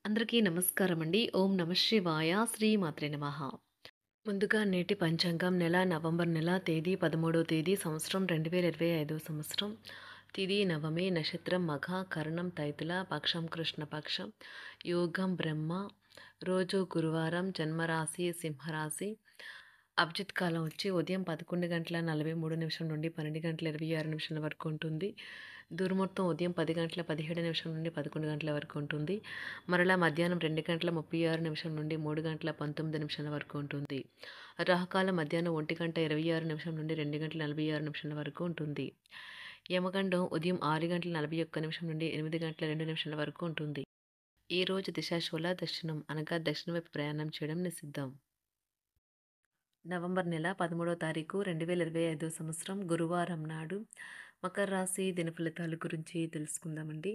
అందరికీ నమస్కారం అండి. ఓం నమః శివాయ. శ్రీమాత్రే నమః. ముందుగా నేటి పంచాంగం నెల నవంబర్ నెల తేదీ 13వ తేదీ సంవత్సరం 2025 సంవత్సరం. తిథి నవమి, నక్షత్రం మఘ, కరణం తైతుల, పక్షం కృష్ణపక్షం, యోగం బ్రహ్మ, రోజు గురువారం, జన్మరాశి సింహరాశి. అభిజిత్ కాలం వచ్చి ఉదయం 11:43 నుండి 12:26 వరకు ఉంటుంది. దుర్ముహూర్తం ఉదయం 10:17 నుండి 11 వరకు ఉంటుంది. మరలా మధ్యాహ్నం 2:36 నుండి 3:19 వరకు ఉంటుంది. రాహుకాలం మధ్యాహ్నం 1:26 నుండి 2:46 వరకు ఉంటుంది. యమగండం ఉదయం 6:41 నుండి 8:02 వరకు ఉంటుంది. ఈ రోజు దిశాశూల దక్షిణం అనగా దక్షిణ వైపు ప్రయాణం చేయడం నిషిద్ధం. నవంబర్ నెల 13వ తారీఖు 2025 సంవత్సరం గురువారం నాడు మకర రాశి దిన ఫలితాల గురించి తెలుసుకుందామండి.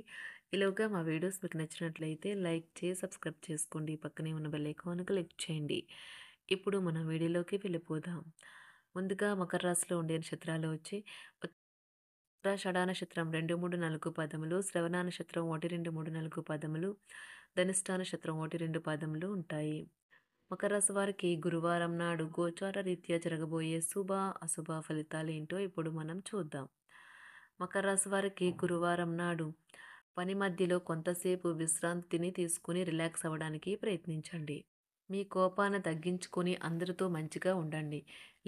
ఈలోగా మా వీడియోస్ మీకు నచ్చినట్లయితే లైక్ చేసి సబ్స్క్రైబ్ చేసుకోండి. పక్కనే ఉన్న బెల్ ఐకాన్ క్లిక్ చేయండి. ఇప్పుడు మనం వీడియోలోకి వెళ్ళిపోదాం. ముందుగా మకర రాశిలో ఉండే నక్షత్రాలు వచ్చి ఉత్తరాషాఢ నక్షత్రం 2, 3, 4 పదములు, శ్రవణ నక్షత్రం 1, 2, 3, 4 పదములు, ధనిష్ట నక్షత్రం 1, 2 పదములు ఉంటాయి. మకర రాశి వారికి గురువారం నాడు గోచార రీత్యా జరగబోయే శుభ అశుభ ఫలితాలు ఏంటో ఇప్పుడు మనం చూద్దాం. మకర రాశి వారికి గురువారం నాడు పని మధ్యలో కొంతసేపు విశ్రాంతిని తీసుకుని రిలాక్స్ అవ్వడానికి ప్రయత్నించండి. మీ కోపాన్ని తగ్గించుకొని అందరితో మంచిగా ఉండండి.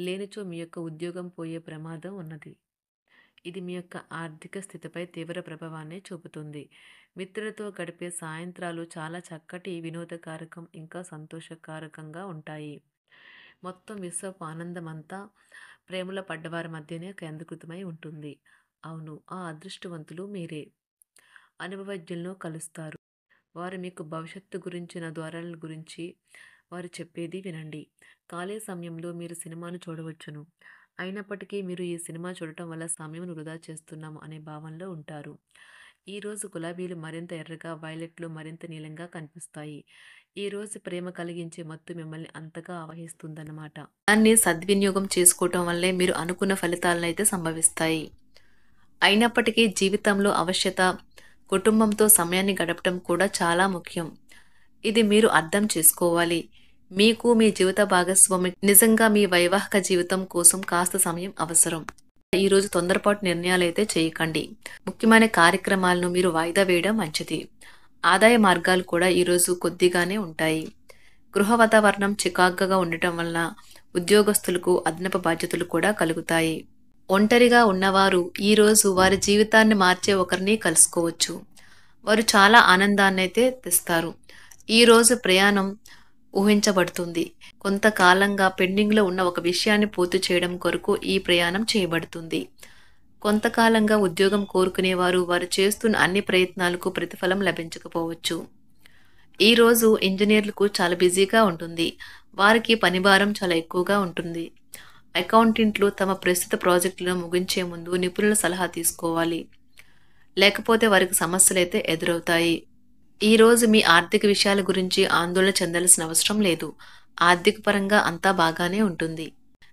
లేనిచో మీ యొక్క ఉద్యోగం పోయే ప్రమాదం ఉన్నది. ఇది మీ యొక్క ఆర్థిక స్థితిపై తీవ్ర ప్రభావాన్ని చూపుతుంది. మిత్రులతో గడిపే సాయంత్రాలు చాలా చక్కటి వినోదకారకం ఇంకా సంతోషకారకంగా ఉంటాయి. మొత్తం విశ్వపు ఆనందమంతా ప్రేమలో పడ్డవారి మధ్యనే కేంద్రీకృతమై ఉంటుంది. అవును, ఆ అదృష్టవంతులు మీరే. అనుభవజ్ఞులను కలుస్తారు. వారు మీకు భవిష్యత్తు గురించిన ద్వారాల గురించి వారు చెప్పేది వినండి. ఖాళీ సమయంలో మీరు సినిమాను చూడవచ్చును. అయినప్పటికీ మీరు ఈ సినిమా చూడటం వల్ల సమయం వృధా చేస్తున్నాము అనే భావనలో ఉంటారు. ఈరోజు గులాబీలు మరింత ఎర్రగా, వైలెట్లు మరింత నీలంగా కనిపిస్తాయి. ఈరోజు ప్రేమ కలిగించే మత్తు మిమ్మల్ని అంతగా ఆవహిస్తుందన్నమాట. దాన్ని సద్వినియోగం చేసుకోవటం వల్లే మీరు అనుకున్న ఫలితాలను అయితే సంభవిస్తాయి. అయినప్పటికీ జీవితంలో అవశ్యత కుటుంబంతో సమయాన్ని గడపడం కూడా చాలా ముఖ్యం. ఇది మీరు అర్థం చేసుకోవాలి. మీకు మీ జీవిత భాగస్వామి నిజంగా మీ వైవాహిక జీవితం కోసం కాస్త సమయం అవసరం. ఈరోజు తొందరపాటు నిర్ణయాలైతే చేయకండి. ముఖ్యమైన కార్యక్రమాలను మీరు వాయిదా వేయడం మంచిది. ఆదాయ మార్గాలు కూడా ఈరోజు కొద్దిగానే ఉంటాయి. గృహ వాతావరణం చికాకుగా ఉండటం వల్ల ఉద్యోగస్తులకు అదనపు బాధ్యతలు కూడా కలుగుతాయి. ఒంటరిగా ఉన్నవారు ఈరోజు వారి జీవితాన్ని మార్చే ఒకరిని కలుసుకోవచ్చు. వారు చాలా ఆనందాన్ని అయితే తెస్తారు. ఈరోజు ప్రయాణం ఊహించబడుతుంది. కొంతకాలంగా పెండింగ్లో ఉన్న ఒక విషయాన్ని పూర్తి చేయడం కొరకు ఈ ప్రయాణం చేయబడుతుంది. కొంతకాలంగా ఉద్యోగం కోరుకునేవారు వారు చేస్తున్న అన్ని ప్రయత్నాలకు ప్రతిఫలం లభించకపోవచ్చు. ఈరోజు ఇంజనీర్లకు చాలా బిజీగా ఉంటుంది. వారికి పనిభారం చాలా ఎక్కువగా ఉంటుంది. అకౌంటెంట్లు తమ ప్రస్తుత ప్రాజెక్టులను ముగించే ముందు నిపుణుల సలహా తీసుకోవాలి. లేకపోతే వారికి సమస్యలు అయితే ఎదురవుతాయి. ఈరోజు మీ ఆర్థిక విషయాల గురించి ఆందోళన చెందాల్సిన అవసరం లేదు. ఆర్థిక పరంగా అంతా బాగానే ఉంటుంది.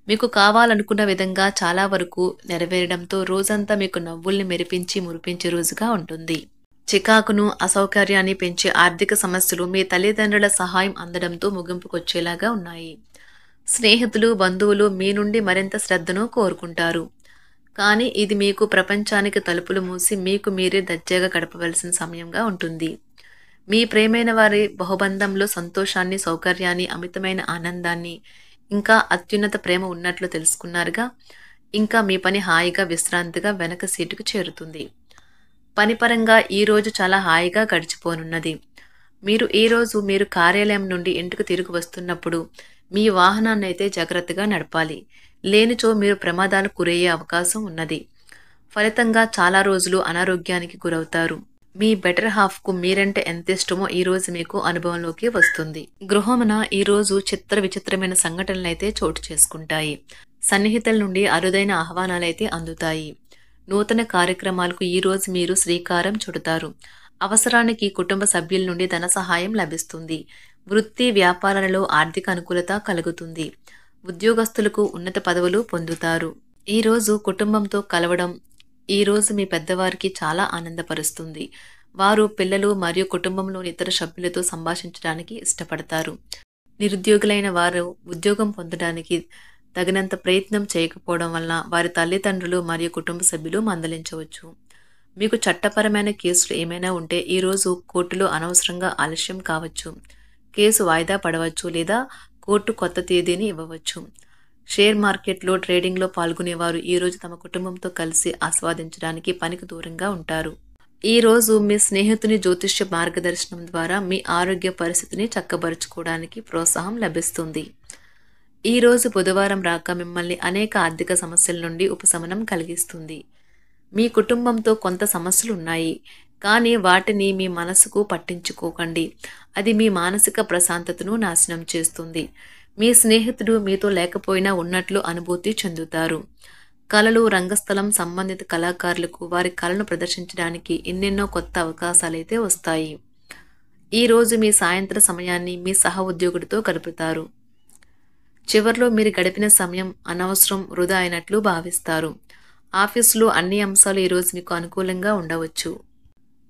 మీకు కావాలనుకున్న విధంగా చాలా వరకు నెరవేరడంతో రోజంతా మీకు నవ్వుల్ని మెరిపించి మురిపించే రోజుగా ఉంటుంది. చికాకును, అసౌకర్యాన్ని పెంచే ఆర్థిక సమస్యలు మీ తల్లిదండ్రుల సహాయం అందడంతో ముగింపుకొచ్చేలాగా ఉన్నాయి. స్నేహితులు, బంధువులు మీ నుండి మరింత శ్రద్ధను కోరుకుంటారు. కానీ ఇది మీకు ప్రపంచానికి తలుపులు మూసి మీకు మీరే దర్జాగా గడపవలసిన సమయంగా ఉంటుంది. మీ ప్రేమైన వారి బహుబంధంలో సంతోషాన్ని, సౌకర్యాన్ని, అమితమైన ఆనందాన్ని, ఇంకా అత్యున్నత ప్రేమ ఉన్నట్లు తెలుసుకున్నారుగా. ఇంకా మీ పని హాయిగా విశ్రాంతిగా వెనక సీటుకు చేరుతుంది. పనిపరంగా ఈరోజు చాలా హాయిగా గడిచిపోనున్నది. మీరు ఈరోజు మీరు కార్యాలయం నుండి ఇంటికి తిరిగి వస్తున్నప్పుడు మీ వాహనాన్ని అయితే జాగ్రత్తగా నడపాలి. లేనిచో మీరు ప్రమాదాలకు గురయ్యే అవకాశం ఉన్నది. ఫలితంగా చాలా రోజులు అనారోగ్యానికి గురవుతారు. మీ బెటర్ హాఫ్కు మీరంటే ఎంత ఇష్టమో ఈరోజు మీకు అనుభవంలోకి వస్తుంది. గృహమున ఈరోజు చిత్ర విచిత్రమైన సంఘటనలైతే చోటు చేసుకుంటాయి. సన్నిహితుల నుండి అరుదైన ఆహ్వానాలైతే అందుతాయి. నూతన కార్యక్రమాలకు ఈరోజు మీరు శ్రీకారం చుడతారు. అవసరానికి కుటుంబ సభ్యుల నుండి ధన సహాయం లభిస్తుంది. వృత్తి వ్యాపారాలలో ఆర్థిక అనుకూలత కలుగుతుంది. ఉద్యోగస్తులకు ఉన్నత పదవులు పొందుతారు. ఈరోజు కుటుంబంతో కలవడం ఈరోజు మీ పెద్దవారికి చాలా ఆనందపరుస్తుంది. వారు పిల్లలు మరియు కుటుంబంలోని ఇతర సభ్యులతో సంభాషించడానికి ఇష్టపడతారు. నిరుద్యోగులైన వారు ఉద్యోగం పొందడానికి తగినంత ప్రయత్నం చేయకపోవడం వలన వారి తల్లిదండ్రులు మరియు కుటుంబ సభ్యులు మందలించవచ్చు. మీకు చట్టపరమైన కేసులు ఏమైనా ఉంటే ఈరోజు కోర్టులో అనవసరంగా ఆలస్యం కావచ్చు. కేసు వాయిదా పడవచ్చు లేదా కోర్టు కొత్త తేదీని ఇవ్వవచ్చు. షేర్ మార్కెట్లో ట్రేడింగ్లో పాల్గొనేవారు ఈరోజు తమ కుటుంబంతో కలిసి ఆస్వాదించడానికి పనికి దూరంగా ఉంటారు. ఈ రోజు మీ స్నేహితుని జ్యోతిష్య మార్గదర్శనం ద్వారా మీ ఆరోగ్య పరిస్థితిని చక్కబరుచుకోవడానికి ప్రోత్సాహం లభిస్తుంది. ఈ రోజు బుధవారం రాక మిమ్మల్ని అనేక ఆర్థిక సమస్యల నుండి ఉపశమనం కలిగిస్తుంది. మీ కుటుంబంతో కొంత సమస్యలు ఉన్నాయి, కానీ వాటిని మీ మనసుకు పట్టించుకోకండి. అది మీ మానసిక ప్రశాంతతను నాశనం చేస్తుంది. మీ స్నేహితుడు మీతో లేకపోయినా ఉన్నట్లు అనుభూతి చెందుతారు. కళలు, రంగస్థలం సంబంధిత కళాకారులకు వారి కళను ప్రదర్శించడానికి ఎన్నెన్నో కొత్త అవకాశాలైతే వస్తాయి. ఈ రోజు మీ సాయంత్ర సమయాన్ని మీ సహ ఉద్యోగుడితో గడుపుతారు. చివర్లో మీరు గడిపిన సమయం అనవసరం, వృధా అయినట్లు భావిస్తారు. ఆఫీసులో అన్ని అంశాలు ఈరోజు మీకు అనుకూలంగా ఉండవచ్చు.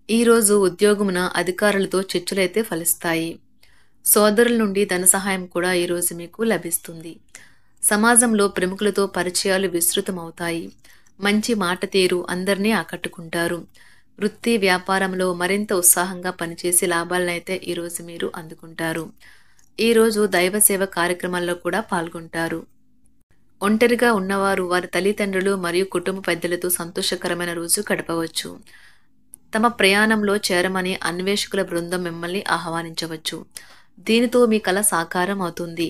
ఈరోజు ఉద్యోగమున అధికారులతో చర్చలైతే ఫలిస్తాయి. సోదరుల నుండి ధన సహాయం కూడా ఈరోజు మీకు లభిస్తుంది. సమాజంలో ప్రముఖులతో పరిచయాలు విస్తృతమవుతాయి. మంచి మాట తీరు అందరినీ ఆకట్టుకుంటారు. వృత్తి వ్యాపారంలో మరింత ఉత్సాహంగా పనిచేసి లాభాలనైతే ఈరోజు మీరు అందుకుంటారు. ఈరోజు దైవ సేవ కార్యక్రమాల్లో కూడా పాల్గొంటారు. ఒంటరిగా ఉన్నవారు వారి తల్లిదండ్రులు మరియు కుటుంబ పెద్దలతో సంతోషకరమైన రోజు గడపవచ్చు. తమ ప్రయాణంలో చేరమని అన్వేషకుల బృందం మిమ్మల్ని ఆహ్వానించవచ్చు. దీనితో మీ కల సాకారం అవుతుంది.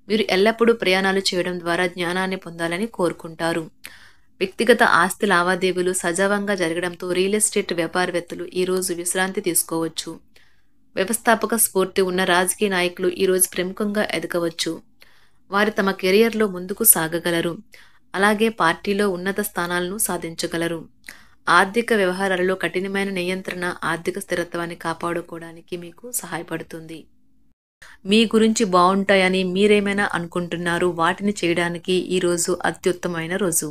మీరు ఎల్లప్పుడూ ప్రయాణాలు చేయడం ద్వారా జ్ఞానాన్ని పొందాలని కోరుకుంటారు. వ్యక్తిగత ఆస్తి లావాదేవీలు సజావంగా జరగడంతో రియల్ ఎస్టేట్ వ్యాపారవేత్తలు ఈరోజు విశ్రాంతి తీసుకోవచ్చు. వ్యవస్థాపక స్ఫూర్తి ఉన్న రాజకీయ నాయకులు ఈరోజు ప్రముఖంగా ఎదగవచ్చు. వారు తమ కెరియర్లో ముందుకు సాగగలరు. అలాగే పార్టీలో ఉన్నత స్థానాలను సాధించగలరు. ఆర్థిక వ్యవహారాలలో కఠినమైన నియంత్రణ ఆర్థిక స్థిరత్వాన్ని కాపాడుకోవడానికి మీకు సహాయపడుతుంది. మీ గురించి బాగుంటాయని మీరేమైనా అనుకుంటున్నారు, వాటిని చేయడానికి ఈరోజు అత్యుత్తమైన రోజు.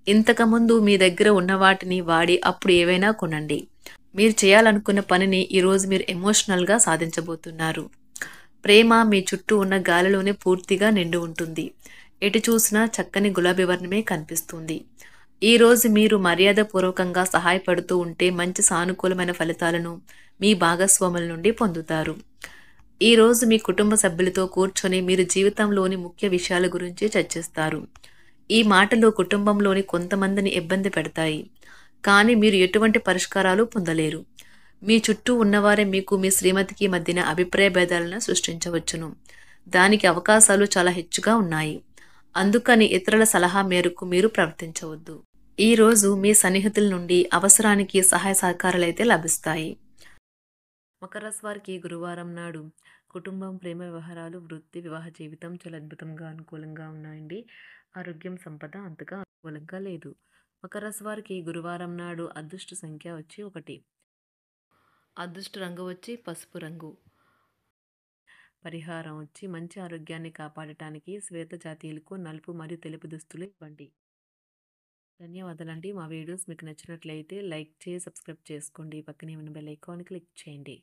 ఇంతకుముందు మీ దగ్గర ఉన్న వాటిని వాడి అప్పుడు ఏవైనా కొనండి. మీరు చేయాలనుకున్న పనిని ఈరోజు మీరు ఎమోషనల్గా సాధించబోతున్నారు. ప్రేమ మీ చుట్టూ ఉన్న గాలిలోనే పూర్తిగా నిండి ఉంటుంది. ఎటు చూసినా చక్కని గులాబీ వర్ణమే కనిపిస్తుంది. ఈరోజు మీరు మర్యాదపూర్వకంగా సహాయపడుతూ ఉంటే మంచి సానుకూలమైన ఫలితాలను మీ భాగస్వాముల నుండి పొందుతారు. ఈరోజు మీ కుటుంబ సభ్యులతో కూర్చొని మీరు జీవితంలోని ముఖ్య విషయాల గురించి చర్చిస్తారు. ఈ మాటలు కుటుంబంలోని కొంతమందిని ఇబ్బంది పెడతాయి, కానీ మీరు ఎటువంటి పరిష్కారాలు పొందలేరు. మీ చుట్టూ ఉన్నవారే మీకు మీ శ్రీమతికి మధ్యన అభిప్రాయ భేదాలను సృష్టించవచ్చును. దానికి అవకాశాలు చాలా హెచ్చుగా ఉన్నాయి. అందుకని ఇతరుల సలహా మేరకు మీరు ప్రవర్తించవద్దు. ఈ రోజు మీ సన్నిహితుల నుండి అవసరానికి సహాయ సహకారాలైతే లభిస్తాయి. మకర రాశి వారికి గురువారం నాడు కుటుంబం, ప్రేమ వ్యవహారాలు, వృత్తి, వివాహ జీవితం చాలా అద్భుతంగా అనుకూలంగా ఉన్నాయండి. ఆరోగ్యం, సంపద అంతగా అనుకూలంగా లేదు. మకర రాశి వారికి గురువారం నాడు అదృష్ట సంఖ్య వచ్చి 1. అదృష్ట రంగు వచ్చి పసుపు రంగు. పరిహారం వచ్చి మంచి ఆరోగ్యాన్ని కాపాడటానికి శ్వేత జాతీయులకు నలుపు మరియు తెలుపు దుస్తులు ఇవ్వండి. ధన్యవాదాలండి. మా వీడియోస్ మీకు నచ్చినట్లయితే లైక్ చేసి సబ్స్క్రైబ్ చేసుకోండి. పక్కనే ఉన్న బెల్ ఐకాన్ క్లిక్ చేయండి.